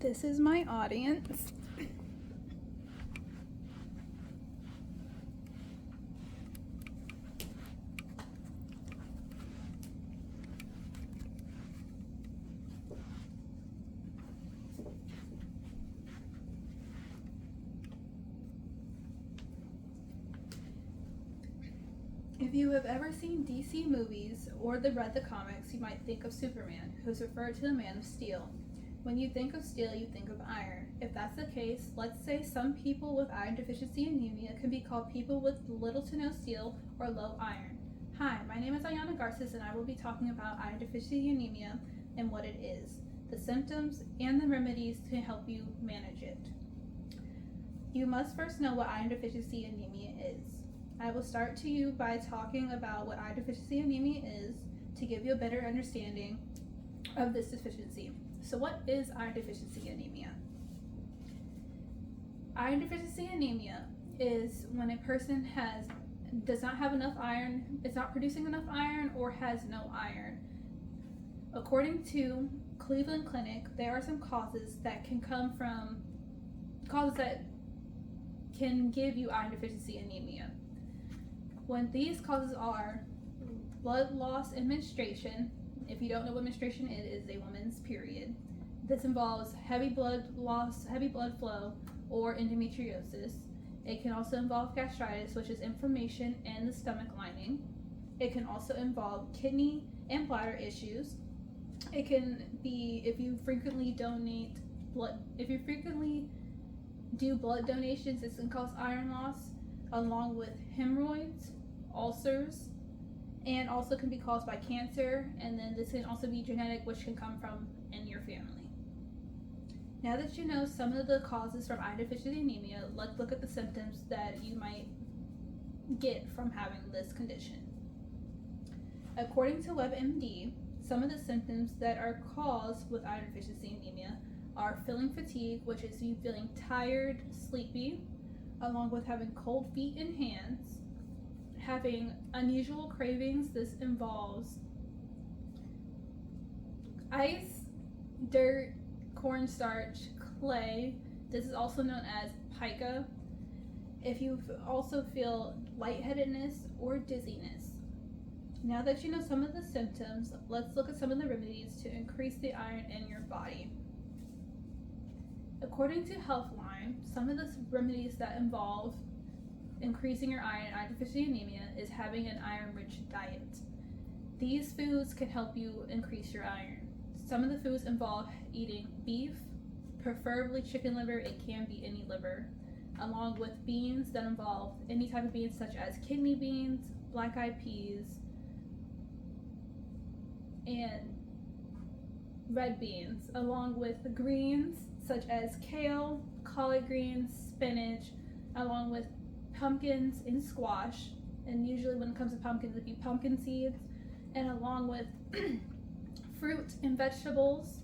This is my audience. If you have ever seen DC movies or read the comics, you might think of Superman, who's referred to the Man of Steel. When you think of steel, you think of iron. If that's the case, let's say some people with iron deficiency anemia can be called people with little to no steel or low iron. Hi, my name is Ayana Garces, and I will be talking about iron deficiency anemia and what it is, the symptoms, and the remedies to help you manage it. You must first know what iron deficiency anemia is. I will start to you by talking about what iron deficiency anemia is to give you a better understanding of this deficiency. So what is iron deficiency anemia? Iron deficiency anemia is when a person does not have enough iron, is not producing enough iron, or has no iron. According to Cleveland Clinic, there are some causes that can give you iron deficiency anemia. When these causes are blood loss and menstruation. If you don't know what menstruation is, it is a woman's period. This involves heavy blood loss, heavy blood flow, or endometriosis. It can also involve gastritis, which is inflammation in the stomach lining. It can also involve kidney and bladder issues. It can be if you frequently do blood donations, this can cause iron loss, along with hemorrhoids, ulcers, and also can be caused by cancer, and then this can also be genetic, which can come from in your family. Now that you know some of the causes from iron deficiency anemia, let's look at the symptoms that you might get from having this condition. According to WebMD, some of the symptoms that are caused with iron deficiency anemia are feeling fatigue, which is you feeling tired, sleepy, along with having cold feet and hands, having unusual cravings. This involves ice, dirt, cornstarch, clay. This is also known as pica. If you also feel lightheadedness or dizziness. Now that you know some of the symptoms, let's look at some of the remedies to increase the iron in your body. According to Healthline, some of the remedies that involve increasing your iron deficiency anemia is having an iron-rich diet. These foods can help you increase your iron. Some of the foods involve eating beef, preferably chicken liver. It can be any liver, along with beans that involve any type of beans such as kidney beans, black-eyed peas, and red beans, along with greens such as kale, collard greens, spinach, along with pumpkins and squash. And usually when it comes to pumpkins, it'd be pumpkin seeds, and along with fruit and vegetables.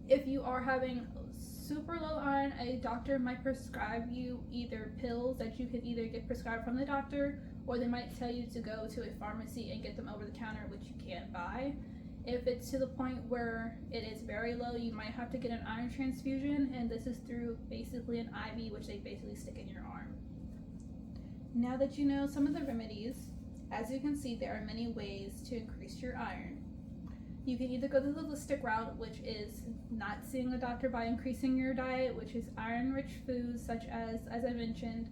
If you are having super low iron, a doctor might prescribe you either pills that you can either get prescribed from the doctor, or they might tell you to go to a pharmacy and get them over the counter, which you can't buy. If it's to the point where it is very low, you might have to get an iron transfusion, and this is through basically an IV, which they basically stick in your arm. Now that you know some of the remedies, as you can see, there are many ways to increase your iron. You can either go the holistic route, which is not seeing a doctor by increasing your diet, which is iron-rich foods such as I mentioned,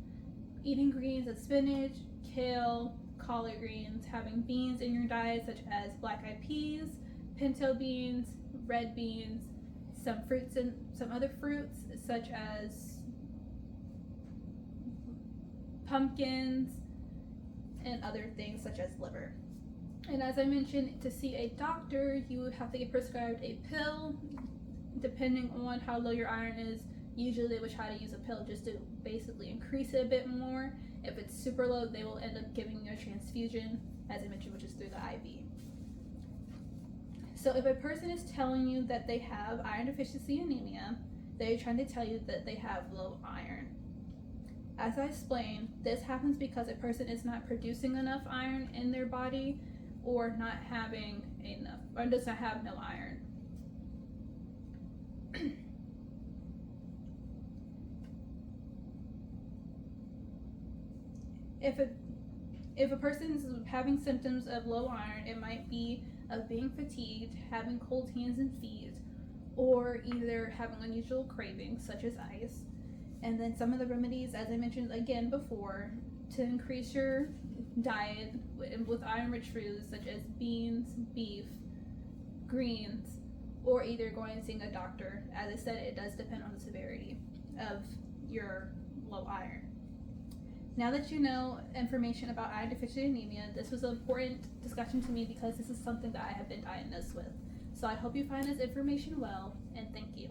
eating greens and spinach, kale, collard greens, having beans in your diet such as black-eyed peas, pinto beans, red beans, some fruits and some other fruits such as pumpkins, and other things such as liver. And as I mentioned, to see a doctor, you would have to get prescribed a pill. Depending on how low your iron is, usually they would try to use a pill just to basically increase it a bit more. If it's super low, they will end up giving you a transfusion, as I mentioned, which is through the IV. So if a person is telling you that they have iron deficiency anemia, they're trying to tell you that they have low iron. As I explained, this happens because a person is not producing enough iron in their body, or not having enough, or does not have no iron. if a person's having symptoms of low iron, it might be of being fatigued, having cold hands and feet, or either having unusual cravings such as ice. And then some of the remedies, as I mentioned again before, to increase your diet with iron-rich foods such as beans, beef, greens, or either going and seeing a doctor. As I said, it does depend on the severity of your low iron. Now that you know information about iron deficiency anemia, this was an important discussion to me because this is something that I have been diagnosed with. So I hope you find this information well, and thank you.